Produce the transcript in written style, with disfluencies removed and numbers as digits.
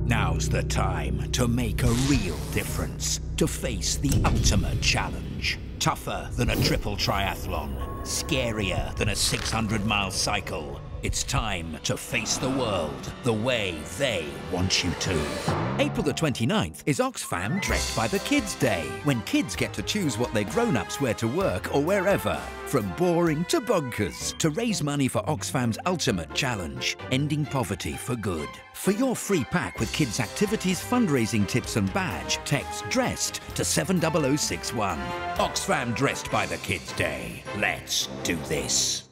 Now's the time to make a real difference, to face the ultimate challenge. Tougher than a triple triathlon, scarier than a 600-mile cycle. It's time to face the world the way they want you to. April the 29th is Oxfam Dressed by the Kids Day, when kids get to choose what their grown-ups wear to work or wherever. From boring to bonkers, to raise money for Oxfam's ultimate challenge, ending poverty for good. For your free pack with kids' activities, fundraising tips and badge, text DRESSED to 70061. Oxfam Dressed by the Kids Day. Let's do this.